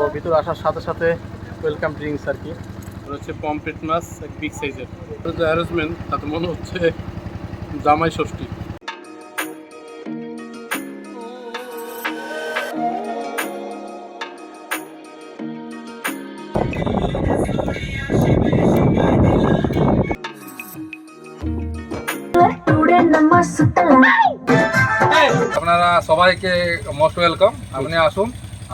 তো ভিতরে আসার সাথে সাথে ওয়েলকাম ড্রিঙ্কস আর কি হচ্ছে পমফ্রেট মাছ এক বিগ সাইজের যে অ্যারেঞ্জমেন্ট তাতে মনে হচ্ছে জামাই ষষ্ঠী। আপনারা সবাইকে মোস্ট ওয়েলকাম, আপনি আসুন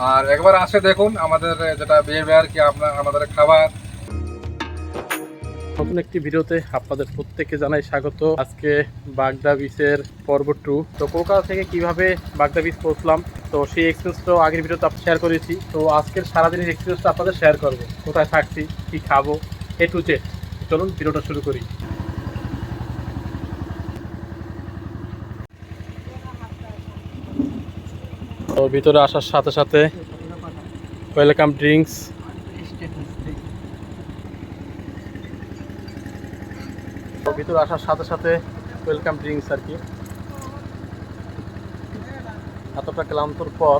আর একবার আসে দেখুন আমাদের যেটা বিহেভিয়ার কি আমাদের খাবার। নতুন একটি ভিডিওতে আপনাদের প্রত্যেককে জানাই স্বাগত। আজকে বাগদা বিচের পর্ব 2। তো কলকাতা থেকে কিভাবে বাগদা বিচ পৌঁছলাম তো সেই এক্সপিরিয়েন্সটাও আগের ভিডিওতে শেয়ার করেছি। তো আজকের সারাদিনের এক্সপিরিয়েন্সটা আপনাদের শেয়ার করবো, কোথায় থাকছি, কি খাবো, এ টু জেড। চলুন ভিডিওটা শুরু করি। তো ভিতরে আসার সাথে সাথে ওয়েলকাম ড্রিঙ্কস, ভিতরে আসার সাথে সাথে ওয়েলকাম ড্রিঙ্কস আর কি। এতটা ক্লান্তর পর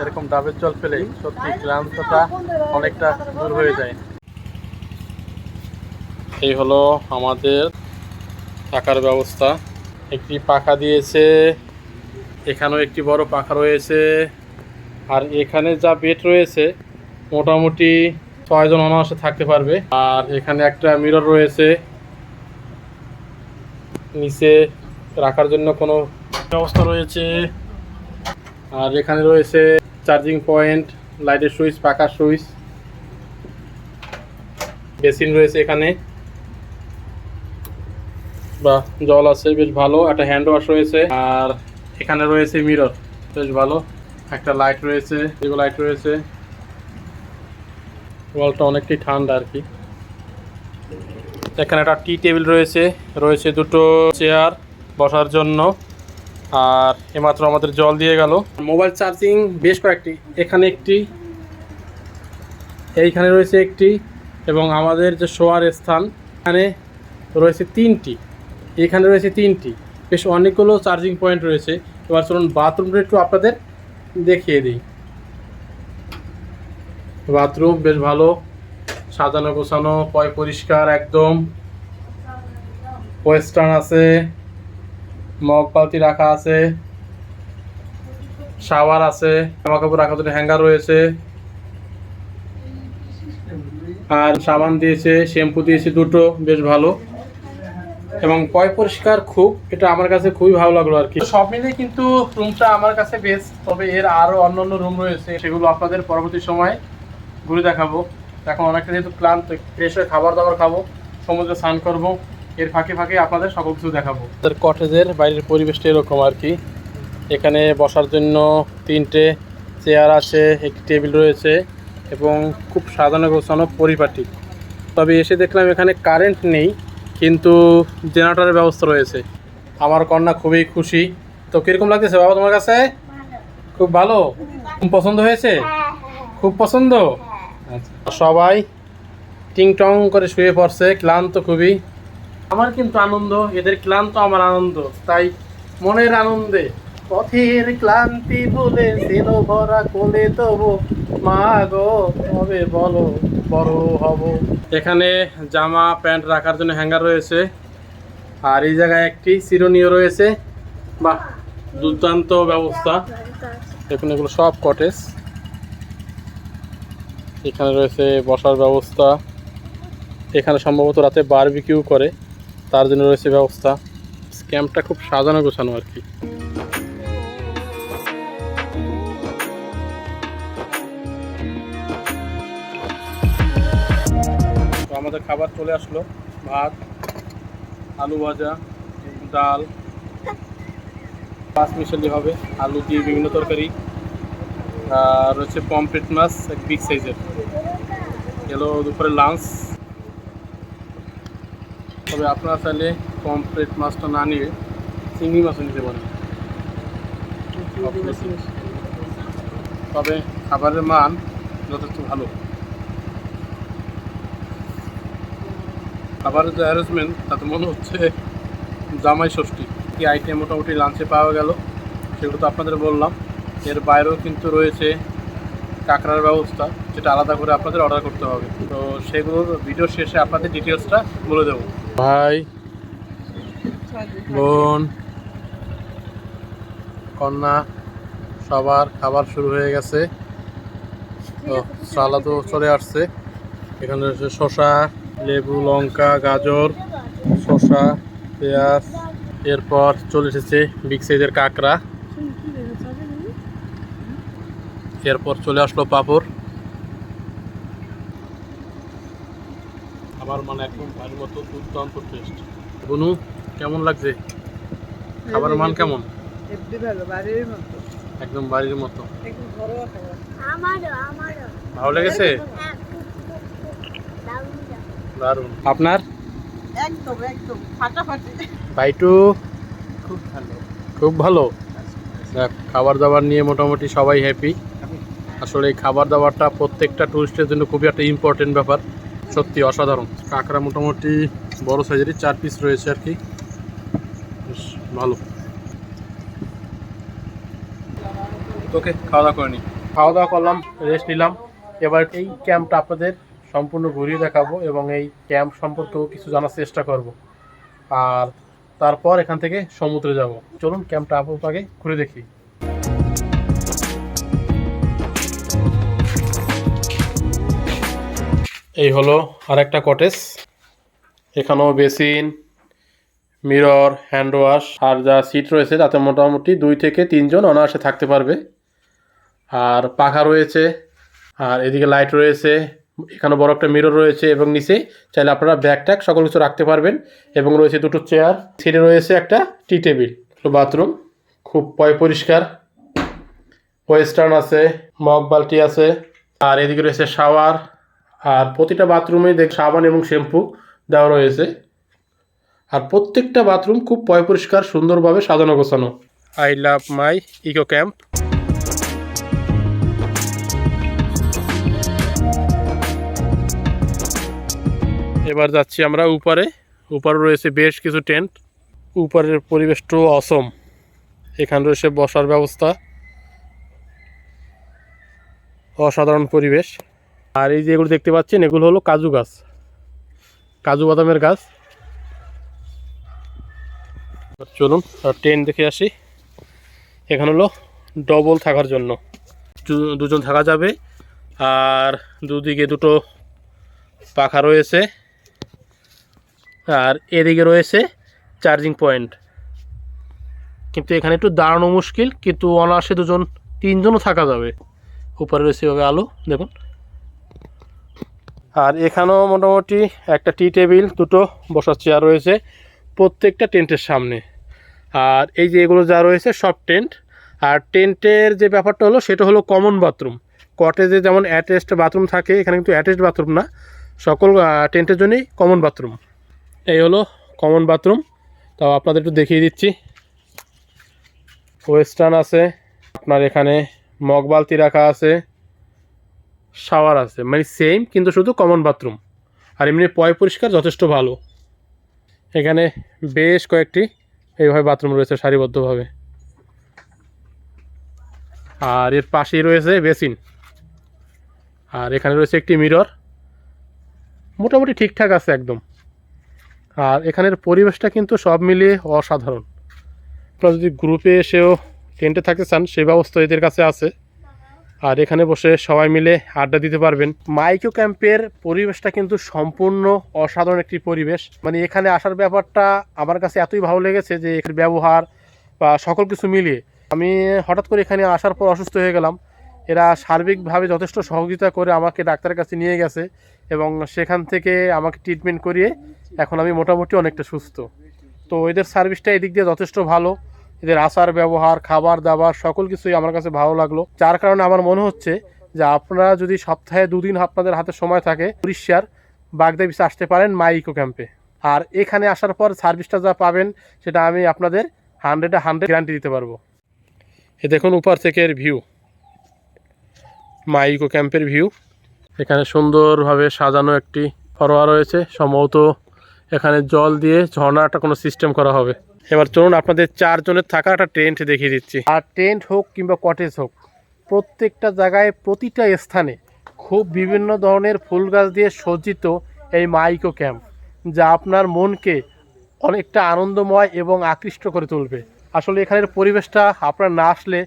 এরকম ডাবের জল পেলে সত্যি ক্লান্তটা অনেকটা দূর হয়ে যায়। এই হলো আমাদের থাকার ব্যবস্থা। একটি পাখা দিয়েছে, এখানেও একটি বড় পাখা রয়েছে, আর এখানে যা বেড রয়েছে মোটামুটি 6 জন অনায়াসে থাকতে পারবে। আর এখানে একটা মিরর রয়েছে, নিচে রাখার জন্য কোনো ব্যবস্থা রয়েছে। আর এখানে রয়েছে চার্জিং পয়েন্ট, লাইটের সুইচ, পাখার সুইচ, বেসিন রয়েছে এখানে, বা জল আছে বেশ ভালো, একটা হ্যান্ড ওয়াশ রয়েছে। আর এখানে রয়েছে মিরর, বেশ ভালো, একটা লাইট রয়েছে, এগুলো লাইট রয়েছে। ওয়ালটা অনেকটাই ঠান্ডা আর কি। এখানে একটা টি টেবিল রয়েছে, রয়েছে দুটো চেয়ার বসার জন্য। আর এইমাত্র আমাদের জল দিয়ে গেল। মোবাইল চার্জিং বেশ কয়েকটি, এখানে একটি, এইখানে রয়েছে একটি, এবং আমাদের যে শোয়ার স্থান এখানে রয়েছে 3টি, এখানে রয়েছে 3টি, বেশ অনেকগুলো চার্জিং পয়েন্ট রয়েছে। এবার চলুন বাথরুমটা একটু আপনাদের দেখিয়ে দিই। বাথরুম বেশ ভালো, সাজানো গোছানো, পরিষ্কার একদম, ওয়েস্টার্ন আছে, মগ বালতি রাখা আছে, শাওয়ার আছে, জামা কাপড় রাখার জন্য হ্যাঙ্গার রয়েছে, আর সাবান দিয়েছে, শ্যাম্পু দিয়েছে দুটো, বেশ ভালো এবং পরিষ্কার খুব। এটা আমার কাছে খুবই ভালো লাগলো আর কি। সব মিলিয়ে কিন্তু রুমটা আমার কাছে বেস্ট। তবে এর আরও অন্যান্য রুম রয়েছে, সেগুলো আপনাদের পরবর্তী সময় ঘুরে দেখাবো। এখন অনেকটা যেহেতু ক্লান্ত, ফ্রেশ হয়ে খাবার দাবার খাবো, সমুদ্রে স্নান করবো, এর ফাঁকে ফাঁকে আপনাদের সকল কিছু দেখাবো। আমাদের কটেজের বাইরের পরিবেশটা এরকম আর কি। এখানে বসার জন্য 3টে চেয়ার আছে, একটি টেবিল রয়েছে এবং খুব সাজানো গোছানো পরিপাটি। তবে এসে দেখলাম এখানে কারেন্ট নেই, কিন্তু জেনারেটরের ব্যবস্থা রয়েছে। আমার কন্যা খুবই খুশি। তো কীরকম লাগতেছে বাবা তোমার কাছে? খুব ভালো, খুব পছন্দ হয়েছে, খুব পছন্দ। আচ্ছা, সবাই টিং টং করে শুয়ে পড়ছে, ক্লান্ত খুবই। আমার কিন্তু আনন্দ, এদের ক্লান্ত আমার আনন্দ, তাই মনের আনন্দে পথের ক্লান্তি ভুলে দিল ভরা কোলে তবু মা গো তবে বলো বড় হব। এখানে জামা প্যান্ট রাখার জন্য হ্যাঙ্গার রয়েছে, আর এই জায়গায় একটি চিরুনিও রয়েছে। বাহ, দুর্দান্ত ব্যবস্থা। দেখুন এগুলো সব কটেজ। এখানে রয়েছে বসার ব্যবস্থা, এখানে সম্ভবত রাতে বারবিকিউ করে, তার জন্য রয়েছে ব্যবস্থা। ক্যাম্পটা খুব সাজানো গোছানো আর কি। তো আমাদের খাবার চলে আসলো, ভাত, আলু ভাজা, ডাল, পাঁচ মিশালি হবে, আলু দিয়ে বিভিন্ন তরকারি, আর রয়েছে পমফ্রেট মাছ এক বিগ সাইজের। এলো দুপুরে লাঞ্চ। তবে আপনারা চাইলে পমফ্রেট মাছটা না নিয়ে চিংড়ি মাছও নিতে পারেন। তবে খাবারের মান যথেষ্ট ভালো। খাবারের যে অ্যারেঞ্জমেন্ট তাতে মনে হচ্ছে জামাই ষষ্ঠী। কি আইটেম মোটামুটি লাঞ্চে পাওয়া গেল সেগুলো তো আপনাদের বললাম। এর বাইরেও কিন্তু রয়েছে কাঁকড়ার ব্যবস্থা, যেটা আলাদা করে আপনাদের অর্ডার করতে হবে। তো সেগুলোর ভিডিও শেষে আপনাদের ডিটেলসটা বলে দেবো। ভাই, বোন, কন্যা সবার খাবার শুরু হয়ে গেছে। তো সালাদও চলে আসছে। এখানে রয়েছে শসা, লেবু, লঙ্কা, গাজর, শসা, পেঁয়াজ। এরপর চলে এসেছে বিগ সাইজের কাঁকড়া। এরপর চলে আসলো পাঁপড়। খাবার মানে একদম ভালো মতো দুর্দান্ত টেস্ট। বনু, কেমন লাগছে? খাবারের মান কেমন? একদম বাড়ির মতো। ভালো লেগেছে? দারুণ। আপনার? একদম একদম ফাটাফাটি। বাইটু খুব ভালো। দেখ, খাবার দাবার নিয়ে মোটামুটি সবাই হ্যাপি। আসলে এই খাবার দাবারটা প্রত্যেকটা টুরিস্টের জন্য খুবই একটা ইম্পর্টেন্ট ব্যাপার। সত্যি অসাধারণ। কাঁকড়া মোটামুটি বড় সাইজেরই 4 পিস রয়েছে আর কি, বেশ ভালো। ওকে, খাওয়া দাওয়া করে নিই। খাওয়া দাওয়া করলাম, রেস্ট নিলাম। এবার এই ক্যাম্পটা আপনাদের সম্পূর্ণ ঘুরিয়ে দেখাবো এবং এই ক্যাম্প সম্পর্কেও কিছু জানার চেষ্টা করব। আর তারপর এখান থেকে সমুদ্রে যাব। চলুন ক্যাম্পটা আগে ঘুরে দেখি। এই হলো আরেকটা কটেজ। এখানেও বেসিন, মিরর, হ্যান্ড ওয়াশ আর যা সিট রয়েছে তাতে মোটামুটি 2 থেকে 3 জন অনায়াসে থাকতে পারবে। আর পাখা রয়েছে, আর এদিকে লাইট রয়েছে। এখানে বড় একটা মিরর রয়েছে এবং নিচে চাইলে আপনারা ব্যাগ ট্যাগ সকল কিছু রাখতে পারবেন। এবং রয়েছে 2টো চেয়ার, সিটে রয়েছে একটা টি টেবিল। বাথরুম খুব পরিষ্কার, ওয়েস্টার্ন আছে, মগ বালতি আছে। আর এদিকে রয়েছে শাওয়ার। আর প্রতিটা বাথরুমে সাবান এবং শ্যাম্পু দেওয়া রয়েছে। আর প্রত্যেকটা বাথরুম খুব পরিষ্কার, সুন্দরভাবে সাজানো গোছানো। I love my eco camp. এবার যাচ্ছি আমরা উপরে রয়েছে বেশ কিছু টেন্ট। উপরের পরিবেশটাও অসম। এখানে রয়েছে বসার ব্যবস্থা, অসাধারণ পরিবেশ। আর এই যে এগুলো দেখতে পাচ্ছেন, এগুলো হলো কাজু গাছ, কাজু বাদামের গাছ। চলুন টেন্ট দেখে আসি। এখানে হলো ডবল থাকার জন্য, 2 জন থাকা যাবে। আর দুদিকে 2টো পাখা রয়েছে। আর এদিকে রয়েছে চার্জিং পয়েন্ট। কিন্তু এখানে একটু দাঁড়ানো মুশকিল, কিন্তু অনায়াসে 2 জন 3 জনও থাকা যাবে। উপরে রয়েছে এভাবে আলো দেখুন। আর এখানেও মোটামুটি একটা টি টেবিল, 2টো বসার চেয়ার রয়েছে প্রত্যেকটা টেন্টের সামনে। আর এই যে এগুলো যা রয়েছে সব টেন্ট। আর টেন্টের যে ব্যাপারটা হলো সেটা হলো কমন বাথরুম। কটেজে যেমন অ্যাটাচড বাথরুম থাকে, এখানে কিন্তু অ্যাটাচড বাথরুম না, সকল টেন্টের জন্যই কমন বাথরুম। এই হলো কমন বাথরুম। তাও আপনাদের একটু দেখিয়ে দিচ্ছি। ওয়েস্টার্ন আছে, আপনার এখানে মগ বালতি রাখা আছে, শাওয়ার আছে, মানে সেম কিন্তু শুধু কমন বাথরুম। আর এমনি পরিষ্কার যথেষ্ট ভালো। এখানে বেশ কয়েকটি এইভাবে বাথরুম রয়েছে সারিবদ্ধভাবে। আর এর পাশেই রয়েছে বেসিন। আর এখানে রয়েছে একটি মিরর, মোটামুটি ঠিকঠাক আছে একদম। আর এখানের পরিবেশটা কিন্তু সব মিলিয়ে অসাধারণ। আপনারা যদি গ্রুপে এসেও টেন্টে থাকতে চান, সেই ব্যবস্থা এদের কাছে আছে। আর এখানে বসে সবাই মিলে আড্ডা দিতে পারবেন। মাইকো ক্যাম্পের পরিবেশটা কিন্তু সম্পূর্ণ অসাধারণ একটি পরিবেশ। মানে এখানে আসার ব্যাপারটা আমার কাছে এতই ভালো লেগেছে যে এখানে ব্যবহার বা সকল কিছু মিলিয়ে। আমি হঠাৎ করে এখানে আসার পর অসুস্থ হয়ে গেলাম। এরা সার্বিকভাবে যথেষ্ট সহযোগিতা করে আমাকে ডাক্তারের কাছে নিয়ে গেছে এবং সেখান থেকে আমাকে ট্রিটমেন্ট করিয়ে এখন আমি মোটামুটি অনেকটা সুস্থ। তো এদের সার্ভিসটা এদিক দিয়ে যথেষ্ট ভালো। এদের আচার ব্যবহার, খাবার দাবার সকল কিছুই আমার কাছে ভালো লাগলো। যার কারণে আমার মনে হচ্ছে যে আপনারা যদি সপ্তাহে 2 দিন আপনাদের হাতে সময় থাকে, উড়িষ্যার বাগদা বিচে আসতে পারেন মাই ইকো ক্যাম্পে। আর এখানে আসার পর সার্ভিসটা যা পাবেন সেটা আমি আপনাদের 100 গ্যারান্টি দিতে পারবো। এ দেখুন উপর থেকে এর ভিউ, মাই ইকো ক্যাম্পের ভিউ। এখানে সুন্দরভাবে সাজানো একটি ফরোয়া রয়েছে, সম্ভবত এখানে জল দিয়ে ঝর্ণাটা কোনো সিস্টেম করা হবে। এবার চলুন আপনাদের 4 জনের থাকা একটা টেন্ট দেখিয়ে দিচ্ছি। আর টেন্ট হোক কিংবা কটেজ হোক, প্রত্যেকটা জায়গায় প্রতিটা স্থানে খুব বিভিন্ন ধরনের ফুল গাছ দিয়ে সজ্জিত এই মাইকো ক্যাম্প, যা আপনার মনকে অনেকটা আনন্দময় এবং আকৃষ্ট করে তুলবে। আসলে এখানের পরিবেশটা আপনার না আসলে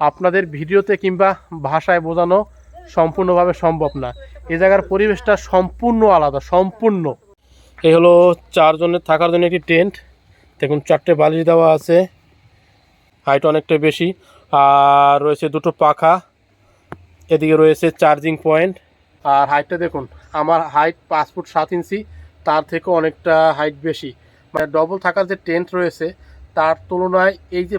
আপনাদের ভিডিওতে কিংবা ভাষায় বোঝানো সম্পূর্ণভাবে সম্ভব না। এ জায়গার পরিবেশটা সম্পূর্ণ আলাদা, সম্পূর্ণ। এই হলো 4 জনের থাকার জন্য একটি টেন্ট। দেখুন 4টে বালিশ দেওয়া আছে, হাইট অনেকটা বেশি, আর রয়েছে 2টো পাখা, এদিকে রয়েছে চার্জিং পয়েন্ট। আর হাইটটা দেখুন, আমার হাইট 5 ফুট 7 ইঞ্চি, তার থেকে অনেকটা হাইট বেশি। মানে ডবল থাকার যে টেন্ট রয়েছে তার তুলনায় এই যে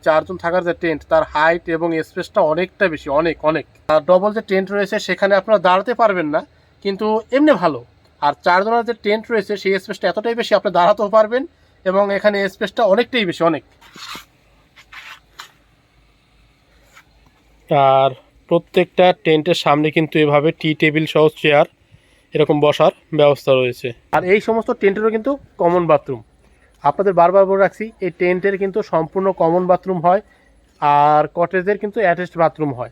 4 জন থাকার যে টেন্ট, তার হাইট এবং স্পেসটা অনেকটা বেশি, অনেক অনেক। আর ডবল যে টেন্ট রয়েছে সেখানে আপনারা দাঁড়াতে পারবেন না, কিন্তু এমনি ভালো। আর 4 জনের যে টেন্ট রয়েছে সেই স্পেসটা এতটাই বেশি, আপনি দাঁড়াতেও পারবেন এবং এখানে স্পেসটা অনেকটাই বেশি, অনেক। আর প্রত্যেকটা টেন্টের সামনে কিন্তু এভাবে টি টেবিল সহ চেয়ার এরকম বসার ব্যবস্থা রয়েছে। আর এই সমস্ত টেন্টেরও কিন্তু কমন বাথরুম। আপনাদের বারবার বলে রাখছি, এই টেন্টের কিন্তু সম্পূর্ণ কমন বাথরুম হয়, আর কটেজের কিন্তু অ্যাটাচড বাথরুম হয়।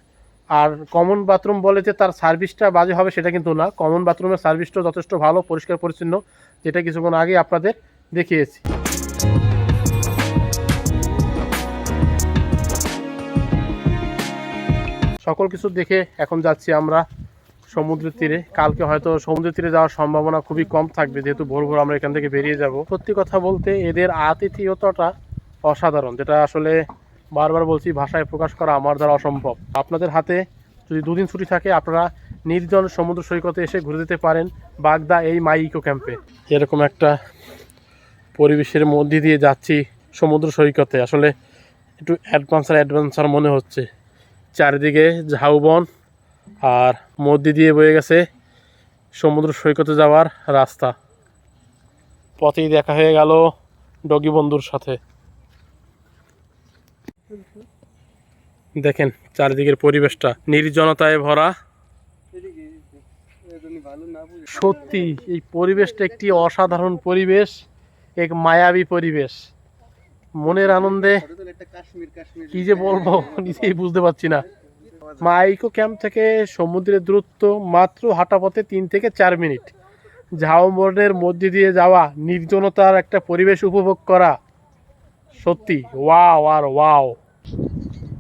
আর কমন বাথরুম বলে যে তার সার্ভিসটা বাজে হবে সেটা কিন্তু না, কমন বাথরুমের সার্ভিসটাও যথেষ্ট ভালো, পরিষ্কার পরিচ্ছন্ন, যেটা কিছুক্ষণ আগে আপনাদের দেখিয়েছি। সকল কিছু দেখে এখন যাচ্ছি আমরা সমুদ্রের তীরে। কালকে হয়তো সমুদ্রের তীরে যাওয়ার সম্ভাবনা খুবই কম থাকবে, যেহেতু ভোর ভোর আমরা এখান থেকে বেরিয়ে যাব। সত্যি কথা বলতে এদের আতিথেয়তাটা অসাধারণ, যেটা আসলে বারবার বলছি ভাষায় প্রকাশ করা আমার দ্বারা অসম্ভব। আপনাদের হাতে যদি 2 দিন ছুটি থাকে, আপনারা নির্জন সমুদ্র সৈকতে এসে ঘুরে যেতে পারেন বাগদা এই মাইকো ক্যাম্পে। এরকম একটা পরিবেশের মধ্যে দিয়ে যাচ্ছি সমুদ্র সৈকতে, আসলে একটু অ্যাডভেঞ্চার মনে হচ্ছে। চারিদিকে ঝাউবন, আর মধ্যে দিয়ে বয়ে গেছে সমুদ্র সৈকতে যাওয়ার রাস্তা। পথেই দেখা হয়ে গেল ডগি বন্ধুর সাথে। দেখেন চারিদিকের পরিবেশটা নির্জনতায় ভরা। সত্যি এই পরিবেশটা একটি অসাধারণ পরিবেশ, এক মায়াবী পরিবেশ। মনের আনন্দে কি যে বলবো নিজেই বুঝতে পারছি না। মাইকো ক্যাম্প থেকে সমুদ্রের দূরত্ব মাত্র হাঁটা পথে 3 থেকে 4 মিনিট। ঝাউবনের মধ্যে দিয়ে যাওয়া, নির্জনতার একটা পরিবেশ উপভোগ করা, সত্যি ওয়াও আর ওয়াও।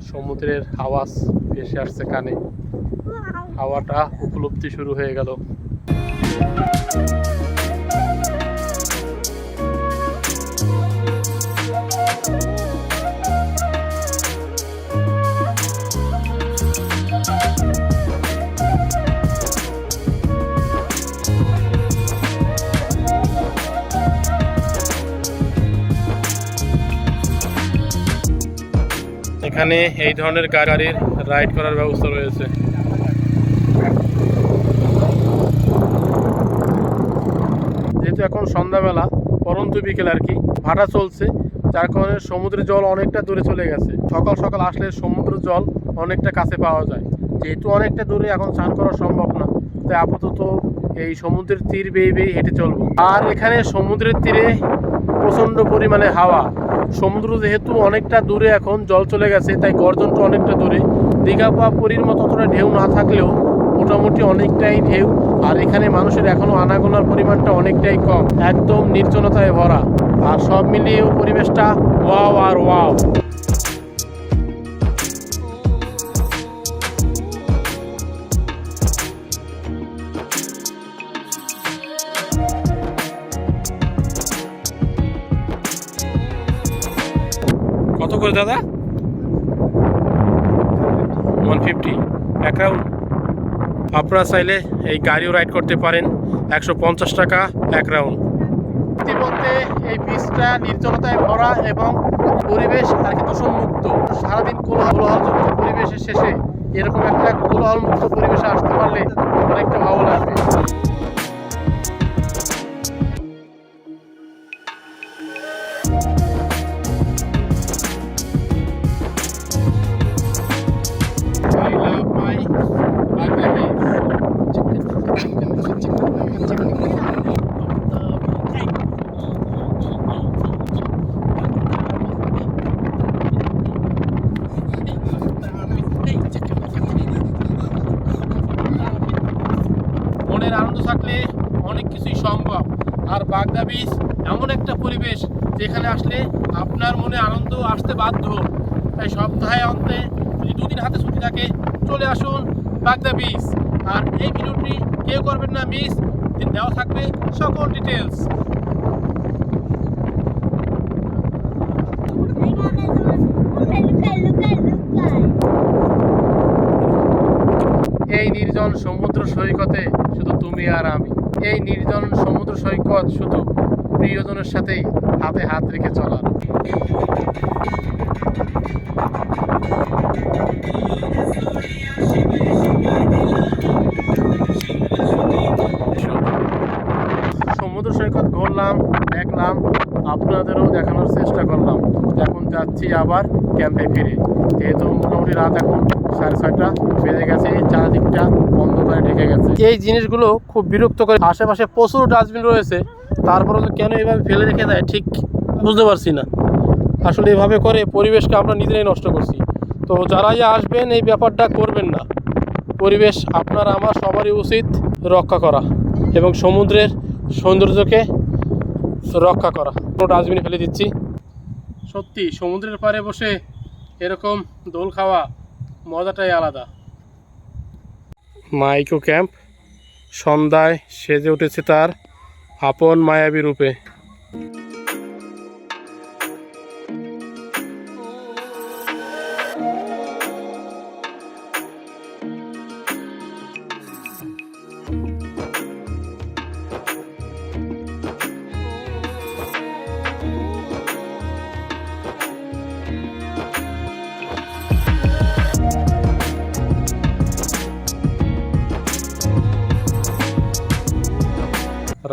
সমুদ্রের আওয়াজ ভেসে আসছে কানে, হাওয়াটা উপলব্ধি শুরু হয়ে গেল। এখানে এই ধরনের গাড়ির রাইড করার ব্যবস্থা রয়েছে। যেহেতু এখন সন্ধ্যাবেলা, পরন্তু বিকেল আর কি, ভাটা চলছে, যার কারণে সমুদ্রের জল অনেকটা দূরে চলে গেছে। সকাল সকাল আসলে সমুদ্রের জল অনেকটা কাছে পাওয়া যায়। যেহেতু অনেকটা দূরে এখন স্নান করা সম্ভব না, তাই আপাতত এই সমুদ্রের তীর বেয়ে বেয়ে হেঁটে চলবো। আর এখানে সমুদ্রের তীরে প্রচণ্ড পরিমাণে হাওয়া। সমুদ্র যেহেতু অনেকটা দূরে এখন জল চলে গেছে, তাই গর্জনটা অনেকটা দূরে। দীঘা বা পুরীর মতো অতটা ঢেউ না থাকলেও মোটামুটি অনেকটাই ঢেউ। আর এখানে মানুষের এখনও আনাগোনার পরিমাণটা অনেকটাই কম, একদম নির্জনতায় ভরা। আর সব মিলিয়েও পরিবেশটা ওয়াও আর ওয়াও। কত করে দাদা? 150 এক রাউন্ড। আপনারা চাইলে এই গাড়িও রাইড করতে পারেন, 150 টাকা এক রাউন্ড। বলতে এই বীজটা নির্জনতায় ভরা এবং পরিবেশ আর কি দূষণমুক্ত। সারাদিন কোলাহলযুক্ত পরিবেশের শেষে এরকম একটা কোলাহলমুক্ত পরিবেশে আসতে পারলে অনেকটা ভালো লাগবে। মনের আনন্দ থাকলে অনেক কিছুই সম্ভব। আর বাগদা বিচ এমন একটা পরিবেশ যেখানে আসলে আপনার মনে আনন্দ আসতে বাধ্য। তাই সপ্তাহে অন্তে যদি 2 দিন হাতে ছুটি থাকে চলে আসুন বাগদা বিচ। আর এই ভিডিওটি কেউ করবেন না মিস, দেওয়া থাকবে সকল ডিটেলস। এই নির্জন সমুদ্র সৈকতে শুধু তুমি আর আমি, এই নির্জন সমুদ্র সৈকত শুধু প্রিয়জনের সাথেই হাতে হাত রেখে চলার। সমুদ্র সৈকত ঘুরলাম, দেখলাম, আপনাদেরও দেখানোর চেষ্টা করলাম। এখন যাচ্ছি আবার ক্যাম্পে ফিরে, যেহেতু মোটামুটি রাত এখন 6:30 বেজে গেছে, চারদিকটা অন্ধকারে ঢেকে গেছে। এই জিনিসগুলো খুব বিরক্ত করে। আশেপাশে প্রচুর ডাস্টবিন রয়েছে, তারপরে তো কেন এভাবে ফেলে রেখে দেয় ঠিক বুঝতে পারছি না। আসলে এভাবে করে পরিবেশকে আমরা নিজেরাই নষ্ট করছি। তো যারাই আসবেন এই ব্যাপারটা করবেন না। পরিবেশ আপনার আমার সবারই উচিত রক্ষা করা এবং সমুদ্রের সৌন্দর্যকে রক্ষা করা। কোনো ডাস্টবিনে ফেলে দিচ্ছি। সত্যি সমুদ্রের পাড়ে বসে এরকম দোল খাওয়া মজাটাই আলাদা। মাইকো ক্যাম্প সন্ধ্যায় সেজে উঠেছে তার আপন মায়াবী রূপে।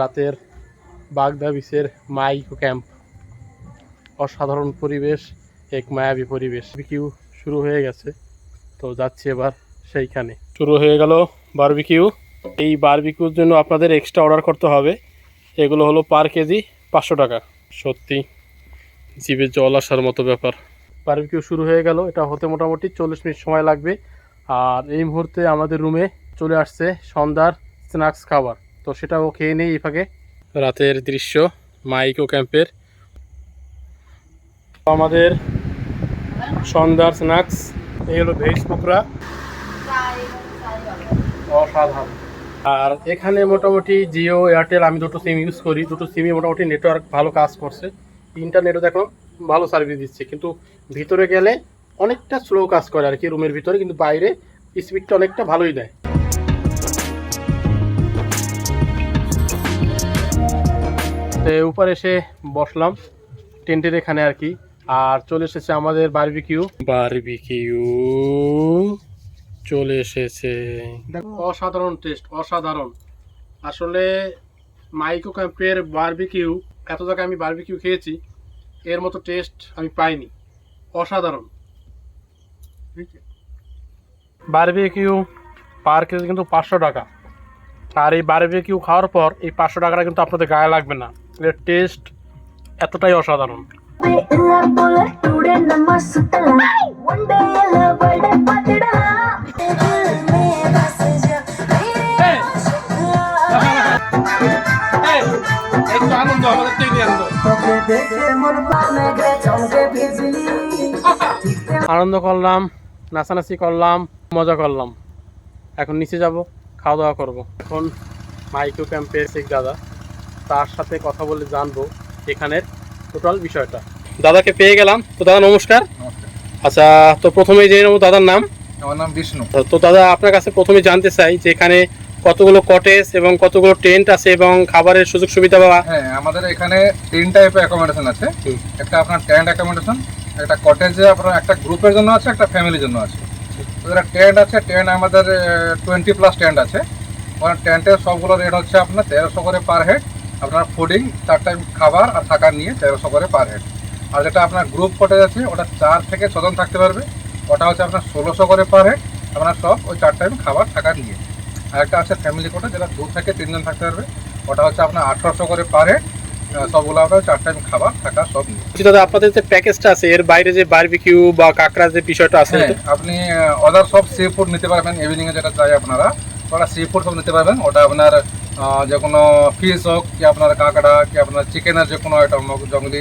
রাতের বাগদা বিচের মাইকো ক্যাম্প, অসাধারণ পরিবেশ, এক মায়াবী পরিবেশ। বারবিকিউ শুরু হয়ে গেছে, তো যাচ্ছি এবার সেইখানে। শুরু হয়ে গেল বারবিকিউ। এই বারবিকিউর জন্য আপনাদের এক্সট্রা অর্ডার করতে হবে। এগুলো হলো পার কেজি 500 টাকা। সত্যি জিভে জল আসার মতো ব্যাপার। বারবিকিউ শুরু হয়ে গেল, এটা হতে মোটামুটি 40 মিনিট সময় লাগবে। আর এই মুহূর্তে আমাদের রুমে চলে আসছে সন্ধ্যার স্ন্যাক্স খাবার, তো সেটাও খেয়ে নেই এই ফাঁকে। রাতের দৃশ্য মাইকো ক্যাম্পের। আমাদের সন্ধ্যার স্ন্যাক্স এই হলো ভেজ পকোড়া, অসাধারণ। আর এখানে মোটামুটি জিও এয়ারটেল আমি দুটো সিম ইউজ করি, দুটো সিমই মোটামুটি নেটওয়ার্ক ভালো কাজ করছে। ইন্টারনেটও দেখো ভালো সার্ভিস দিচ্ছে, কিন্তু ভিতরে গেলে অনেকটা স্লো কাজ করে আর কি রুমের ভিতরে, কিন্তু বাইরে স্পিডটা অনেকটা ভালোই দেয়। উপরে এসে বসলাম টেন্টের এখানে আর কি। আর চলে এসেছে আমাদের বারবিকিউ চলে এসেছে। অসাধারণ টেস্ট, অসাধারণ। আসলে মাইকো ক্যাম্পের বারবিকিউ, এত জায়গায় আমি বারবিকিউ খেয়েছি, এর মতো টেস্ট আমি পাইনি। অসাধারণ। বারবিকিউ পার কেজি কিন্তু 500 টাকা। আর এই বারবিকিউ খাওয়ার পর এই 500 টাকাটা কিন্তু আপনাদের গায়ে লাগবে না। এর টেস্ট এতটাই অসাধারণ। আনন্দ করলাম, নাচানাচি করলাম, মজা করলাম। এখন নিচে যাব, খাওয়া দাওয়া করবো। এখন মাইকো ক্যাম্পে শেখ দাদা, তার সাথে কথা বলে জানবো এখানের টোটাল বিষয়টা। দাদাকে পেয়ে গেলাম। তো দাদা নমস্কার। আচ্ছা, তো প্রথমেই জেনে নেবো দাদার নাম। আমার নাম বিষ্ণু। তো দাদা আপনার কাছে প্রথমে জানতে চাই যে এখানে কতগুলো কটেজ এবং কতগুলো টেন্ট আছে এবং খাবারের সুযোগ সুবিধা পাওয়া। হ্যাঁ, আমাদের এখানে 3 টাইপের অ্যাকোমোডেশন আছে। একটা আপনার টেন্ট অ্যাকোমোডেশন, একটা কটেজে আপনার একটা গ্রুপের জন্য আছে, একটা ফ্যামিলির জন্য আছে। তো যারা টেন্ট আছে, টেন্ট আমাদের 20+ টেন্ট আছে। ওখানে টেন্টের সবগুলো রেট হচ্ছে আপনার 1300 করে পার হেড। আপনার ফুডিং, 4 টাইম খাবার আর থাকার নিয়ে 1300 করে পার হেড। আর যেটা আপনার গ্রুপ কটেজ আছে, ওটা 4 থেকে 6 জন থাকতে পারবে, ওটা হচ্ছে আপনার 1600 করে পার হেড। আপনার সব ওই 4 টাইম খাবার থাকার নিয়ে। আর একটা আছে ফ্যামিলি কটেজ, যেটা 2 থেকে 3 জন থাকতে পারবে, ওটা হচ্ছে আপনার 1800 করে পার হেড। সবগুলো আপনার 4 টাইম খাবার থাকা সব নিয়ে। দাদা আপনাদের যে প্যাকেজটা আছে এর বাইরে যে বারবিকিউ বা কাঁকড়া যে বিষয়টা আছে, আপনি অদার সব সি ফুড নিতে পারবেন ইভিনিং এ যেটা চাই আপনারা। তো ওটা সি ফুড সব নিতে পারবেন। ওটা আপনার যে কোনো ফিশ হোক কি আপনার কাঁকড়া কি আপনার চিকেনের যে কোনো আইটেম হোক, জঙ্গলি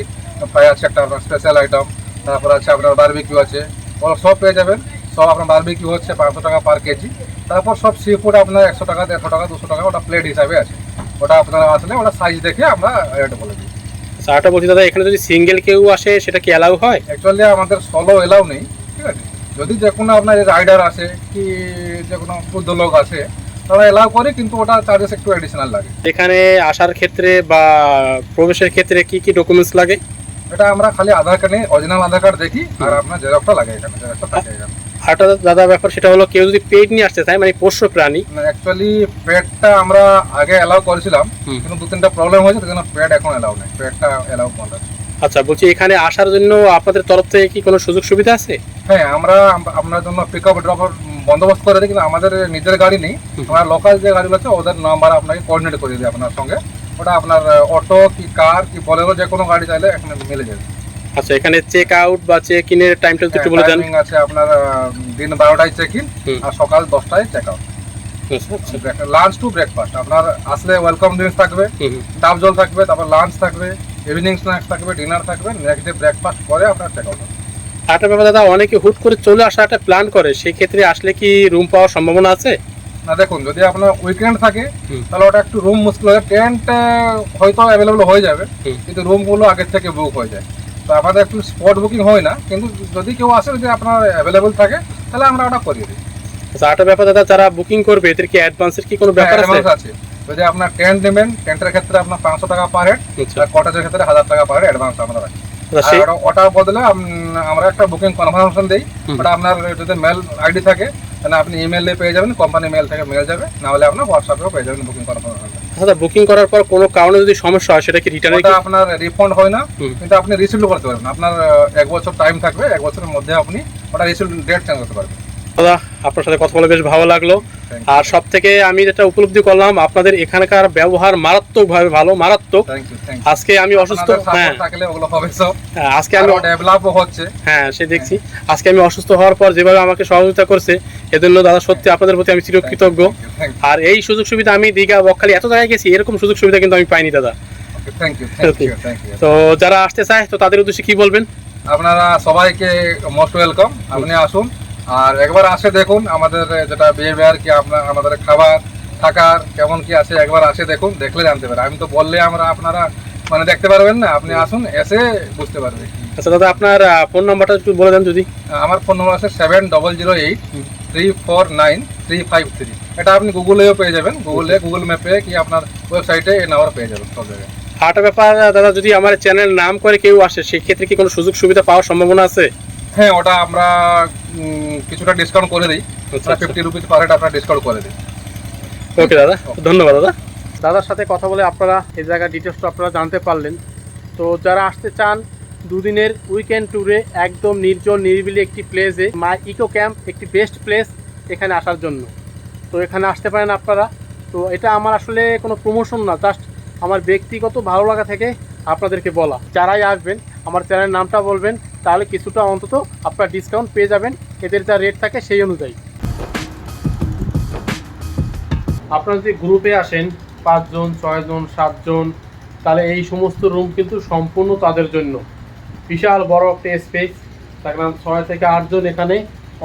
ফ্রাই আছে একটা আপনার স্পেশাল আইটেম, তারপর আছে আপনার বারবিকিউ আছে, ওগুলো সব পেয়ে যাবেন। সব আপনার বারবিকিউ হচ্ছে 500 টাকা পার কেজি। তারপর সব সি ফুড আপনার 100 টাকা 150 টাকা 200 টাকা ওটা প্লেট হিসাবে আছে। ওটা আপনারা আসলে ওটা সাইজ দেখে আমরা রেট বলে দিই। আরেকটা বলছি দাদা, এখানে যদি সিঙ্গেল কেউ আসে সেটা কি অ্যালাউ হয়? অ্যাকচুয়ালি আমাদের সোলো এলাও নেই, ঠিক আছে। যদি যে কোনো আপনার রাইডার আসে কি যে কোনো বৃদ্ধ লোক আসে তারা এলাও করে, কিন্তু ওটা চার্জেস একটু অ্যাডিশনাল লাগে। এখানে আসার ক্ষেত্রে বা প্রবেশের ক্ষেত্রে কি কি ডকুমেন্টস লাগে? এটা আমরা খালি আধার কার্ড নিয়ে অরিজিনাল আধার কার্ড দেখি, আর আপনার জেরক্সটা লাগে এখানে, জেরক্সটা থাকে এখানে। আরেকটা দাদা ব্যাপার সেটা হলো, কেউ যদি পেট নিয়ে আসতে চায়, মানে পোষ্য প্রাণী। অ্যাকচুয়ালি পেটটা আমরা আগে এলাও করেছিলাম, কিন্তু 2-3টা প্রবলেম হয়েছে, তার জন্য পেট এখন এলাও নেই, পেটটা এলাও বন্ধ আছে। আচ্ছা, বলছি এখানে আসার জন্য আপনাদের তরফ থেকে কি কোনো সুযোগ সুবিধা আছে? হ্যাঁ, আমরা আপনার জন্য পিক আপ ড্রপ বন্দোবস্ত করে দিই, কিন্তু আমাদের নিজের গাড়ি নেই। আমরা লোকাল যে গাড়িগুলো আছে ওদের নাম্বার আপনাকে কোঅর্ডিনেট করে দিই আপনার সঙ্গে। ওটা আপনার অটো কি কার কি বলেরো যে কোনো গাড়ি চাইলে এখানে মিলে যাবে। আচ্ছা, এখানে চেক আউট বা চেক ইনের টাইমটা একটু বলে দেন। টাইমিং আছে আপনার দিন 12টায় চেক ইন আর সকাল 10টায় check out. Lunch to breakfast আপনার আসলে ওয়েলকাম ড্রিঙ্কস থাকবে, ডাব জল থাকবে, তারপর লাঞ্চ থাকবে, ইভিনিং স্ন্যাক্স থাকবে, ডিনার থাকবে, নেক্সট ডে ব্রেকফাস্ট করে আপনার চেক আউট হবে। আরেকটা ব্যাপার দাদা, অনেকে হুট করে চলে আসা একটা প্ল্যান করে, সেই ক্ষেত্রে আসলে কি রুম পাওয়ার সম্ভাবনা আছে? না দেখুন, যদি আপনার উইকেন্ড থাকে তাহলে ওটা একটু রুম মুশকিল হয়ে যায়। টেন্ট হয়তো অ্যাভেলেবল হয়ে যাবে, কিন্তু রুমগুলো আগের থেকে বুক হয়ে যায়। তো আমাদের একটু স্পট বুকিং হয় না, কিন্তু যদি কেউ আসে যদি আপনার অ্যাভেলেবল থাকে তাহলে আমরা ওটা করিয়ে দিই। আচ্ছা, আরেকটা ব্যাপার দাদা, যারা বুকিং করবে এদের কি অ্যাডভান্সের কি কোনো ব্যাপার আছে? যদি আপনার টেন্ট নেবেন, টেন্টের ক্ষেত্রে আপনার 500 টাকা পার হেড, আর কটেজের ক্ষেত্রে 1000 টাকা পার হেড অ্যাডভান্স আমরা রাখি। আর ওটার বদলে আমরা একটা বুকিং কনফার্মেশন দিই। ওটা আপনার যদি মেল আইডি থাকে তাহলে আপনি ইমেলে পেয়ে যাবেন, কোম্পানি মেল থেকে মেল যাবে, না হলে আপনার হোয়াটসঅ্যাপেও পেয়ে যাবেন বুকিং কনফার্মেশন। দাদা, বুকিং করার পর কোনো কারণে যদি সমস্যা হয় সেটা কি রিটার্ন? ওটা আপনার রিফান্ড হয় না, কিন্তু আপনি রিসিভ করতে পারবেন। আপনার 1 বছর টাইম থাকবে, 1 বছরের মধ্যে আপনি ওটা রিসিভ ডেট চেঞ্জ করতে পারবেন। দাদা, আপনার সাথে কথা বলে বেশ ভালো লাগলো। আর সব থেকে আমি যেটা উপলব্ধি করলাম, আপনাদের এখানকার ব্যবহার মারাত্মকভাবে ভালো, মারাত্মক। আজকে আমি অসুস্থ, আজকে আমি ডেভেলপও হচ্ছে, হ্যাঁ সে দেখছি। আজকে আমি অসুস্থ হওয়ার পর যেভাবে আমাকে সহযোগিতা করছে, এজন্য দাদা সত্যি আপনাদের প্রতি আমি চিরকৃতজ্ঞ। আর এই সুযোগ সুবিধা আমি দীঘা, বকখালি এত জায়গায় গেছি, এরকম সুযোগ সুবিধা কিন্তু আমি পাইনি দাদা। তো যারা আসতে চায় তো তাদের উদ্দেশ্যে কি বলবেন? আপনারা সবাইকে মোস্ট ওয়েলকাম, আপনি আসুন আর একবার আসে দেখুন আমাদের যেটা বিহেভিয়ার কি, আমাদের খাবার থাকার কেমন কি আছে, একবার আসে দেখুন, দেখলে জানতে পারে। আমি তো বললে আপনারা মানে দেখতে পারবেন না, আপনি আসুন, এসে বুঝতে পারবেন। আচ্ছা দাদা, আপনার ফোন নাম্বারটা একটু বলে দেন যদি। আমার ফোন নাম্বার আছে 7008349353। এটা আপনি গুগলেও পেয়ে যাবেন, গুগল ম্যাপে কি আপনার ওয়েবসাইটে এই নাম্বার পেয়ে যাবেন সব জায়গায়। আরেকটা ব্যাপার দাদা, যদি আমার চ্যানেল নাম করে কেউ আসে সেক্ষেত্রে কি কোনো সুযোগ সুবিধা পাওয়ার সম্ভাবনা আছে? হ্যাঁ, ওটা আমরা কিছুটা ডিসকাউন্ট করে দিই, 50 রুপিস পার হেড আপনার ডিসকাউন্ট করে দিই। ওকে দাদা, ধন্যবাদ দাদা। দাদার সাথে কথা বলে আপনারা এই জায়গার ডিটেলসটা আপনারা জানতে পারলেন। তো যারা আসতে চান দুদিনের উইকেন্ড ট্যুরে একদম নির্জন নিরিবিলি একটি প্লেসে, মাই ইকো ক্যাম্প একটি বেস্ট প্লেস এখানে আসার জন্য, তো এখানে আসতে পারেন আপনারা। তো এটা আমার আসলে কোনো প্রমোশন না, জাস্ট আমার ব্যক্তিগত ভালো লাগা থেকে আপনাদেরকে বলা। যারাই আসবেন আমার চ্যানেলের নামটা বলবেন, তাহলে কিছুটা অন্তত আপনারা ডিসকাউন্ট পেয়ে যাবেন, এদের যা রেট থাকে সেই অনুযায়ী। আপনারা যদি গ্রুপে আসেন 5 জন 6 জন 7 জন, তাহলে এই সমস্ত রুম কিন্তু সম্পূর্ণ তাদের জন্য। বিশাল বড় একটা স্পেস, দেখলাম 6 থেকে 8 জন এখানে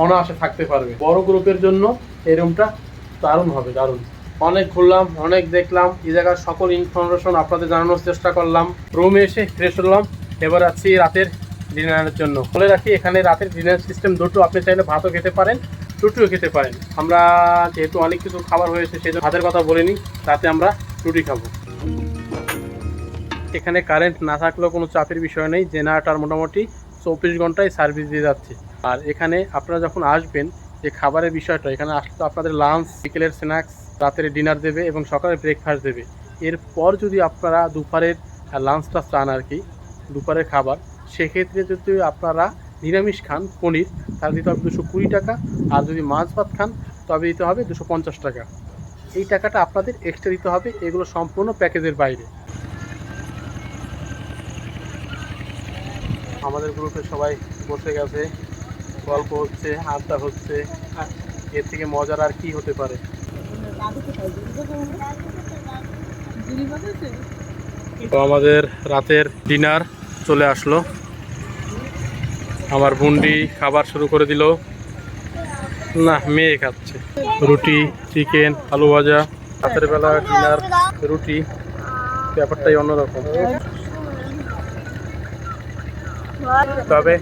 অনায়াসে থাকতে পারবে। বড় গ্রুপের জন্য এই রুমটা দারুণ হবে, দারুণ। অনেক ঘুরলাম, অনেক দেখলাম, এই জায়গার সকল ইনফরমেশন আপনাদের জানানোর চেষ্টা করলাম। রুমে এসে ফ্রেশ হলাম, এবার আছি রাতের ডিনারের জন্য। বলে রাখি, এখানে রাতের ডিনার সিস্টেম দুটো, আপনি চাইলে ভাতও খেতে পারেন, রুটিও খেতে পারেন। আমরা যেহেতু অনেক কিছু খাবার হয়েছে সেই জন্য ভাতের কথা বলিনি, রাতে আমরা রুটি খাবো। এখানে কারেন্ট না থাকলেও কোনো চাপের বিষয় নেই, জেনারেটর মোটামুটি 24 ঘন্টায় সার্ভিস দিয়ে যাচ্ছে। আর এখানে আপনারা যখন আসবেন, যে খাবারের বিষয়টা, এখানে আসলে তো আপনাদের লাঞ্চ, বিকেলের স্ন্যাক্স, রাতের ডিনার দেবে এবং সকালের ব্রেকফাস্ট দেবে। এরপর যদি আপনারা দুপুরের লাঞ্চটা চান আর কি, দুপুরের খাবার, সেক্ষেত্রে যদি আপনারা নিরামিষ খান, পনির, তাহলে দিতে হবে 220 টাকা। আর যদি মাছ ভাত খান তবে দিতে হবে 250 টাকা। এই টাকাটা আপনাদের এক্সট্রা দিতে হবে, এগুলো সম্পূর্ণ প্যাকেজের বাইরে। আমাদের গ্রুপে সবাই বসে গেছে, গল্প হচ্ছে, আড্ডা হচ্ছে, এর থেকে মজার আর কি হতে পারে। তো আমাদের রাতের ডিনার চলে আসলো। আমার বুন্ডি খাবার শুরু করে দিল, না মেয়ে খাচ্ছে রুটি, চিকেন, আলু ভাজা। রাতের বেলা ডিনার রুটি, ব্যাপারটাই অন্যরকম। তবে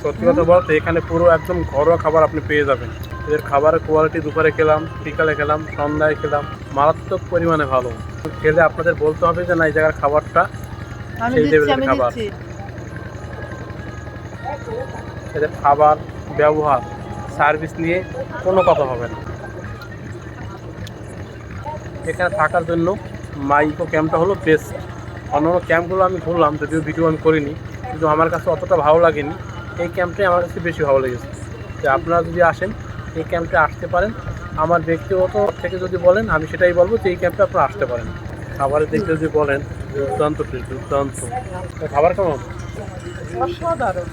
সত্যি কথা বলতে এখানে পুরো একদম ঘরোয়া খাবার আপনি পেয়ে যাবেন। এদের খাবারের কোয়ালিটি দুপুরে খেলাম, বিকালে খেলাম, সন্ধ্যায় খেলাম, মারাত্মক পরিমাণে ভালো। খেলে আপনাদের বলতে হবে যে না এই জায়গার খাবারটা সেই লেভেলের খাবার। এদের খাবার, ব্যবহার, সার্ভিস নিয়ে কোনো কথা হবে না। এখানে থাকার জন্য মাই ইকো ক্যাম্পটা হলো বেস্ট। অন্যান্য ক্যাম্পগুলো আমি ঘুরলাম, যদিও ভিডিও আমি করিনি, কিন্তু আমার কাছে অতটা ভালো লাগেনি। এই ক্যাম্পটাই আমার কাছে বেশি ভালো লেগেছে। যে আপনারা যদি আসেন এই ক্যাম্পে আসতে পারেন। আমার ব্যক্তিগত থেকে যদি বলেন আমি সেটাই বলবো যে এই ক্যাম্পে আপনারা আসতে পারেন। খাবারের দিক যদি বলেন দুর্দান্ত টেস্ট, দুর্দান্ত। খাবার কেমন? অসাধারণ।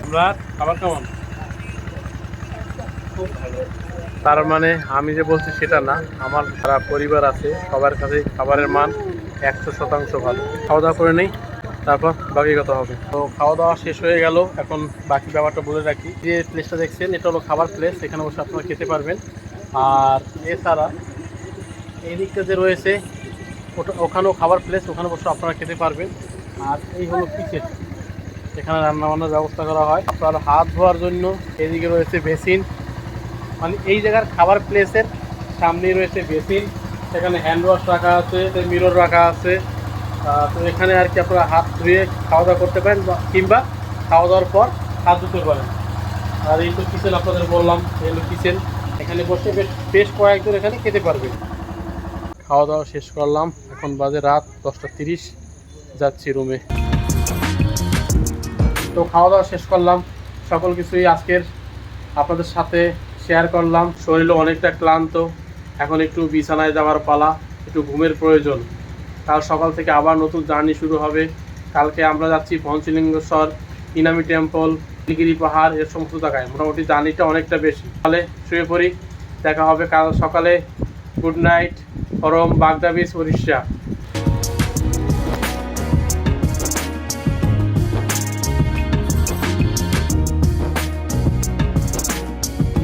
আমরা খাবার কেমন? খুব ভালো। তার মানে আমি যে বলছি সেটা না, আমার যারা পরিবার আছে সবার কাছে খাবারের মান 100% ভালো। খাওয়া দাওয়া করে নেই, তারপর বাকি কথা হবে। তো খাওয়া দাওয়া শেষ হয়ে গেল, এখন বাকি ব্যাপারটা বলে রাখি। যে প্লেসটা দেখছেন এটা হলো খাবার প্লেস, এখানে বসে আপনারা খেতে পারবেন। আর এছাড়া এই দিকটা যে রয়েছে ওখানেও খাবার প্লেস, ওখানে বসে আপনারা খেতে পারবেন। আর এই হলো কিচেন, এখানে রান্নাবান্নার ব্যবস্থা করা হয়। আপনার হাত ধোয়ার জন্য এদিকে রয়েছে বেসিন, মানে এই জায়গার খাবার প্লেসের সামনেই রয়েছে বেসিন। সেখানে হ্যান্ড ওয়াশ রাখা আছে, মিরর রাখা আছে। তো এখানে আর কি আপনারা হাত ধুয়ে খাওয়া দাওয়া করতে পারেন, কিংবা খাওয়া দাওয়ার পর হাত ধুতে পারেন। আর এই তো কিচেন আপনাদের বললাম, এই হলো কিচেন। এখানে বসে বেশ কয়েকজন এখানে খেতে পারবে। খাওয়া দাওয়া শেষ করলাম, এখন বাজে রাত 10:30, যাচ্ছি রুমে। তো খাওয়া দাওয়া শেষ করলাম, সকল কিছুই আজকের আপনাদের সাথে শেয়ার করলাম। শরীরও অনেকটা ক্লান্ত, এখন একটু বিছানায় যাওয়ার পালা, একটু ঘুমের প্রয়োজন। কাল সকাল থেকে আবার নতুন জার্নি শুরু হবে। কালকে আমরা যাচ্ছি পঞ্চলিঙ্গেশ্বর, ইনামি টেম্পল, নীলগিরি পাহাড়, এর সমস্ত জায়গায়। মোটামুটি জার্নিটা অনেকটা বেশি। তাহলে শুয়ে পড়ি, দেখা হবে কাল সকালে। গুড নাইট ফ্রম বাগদা বিচ, উড়িষ্যা।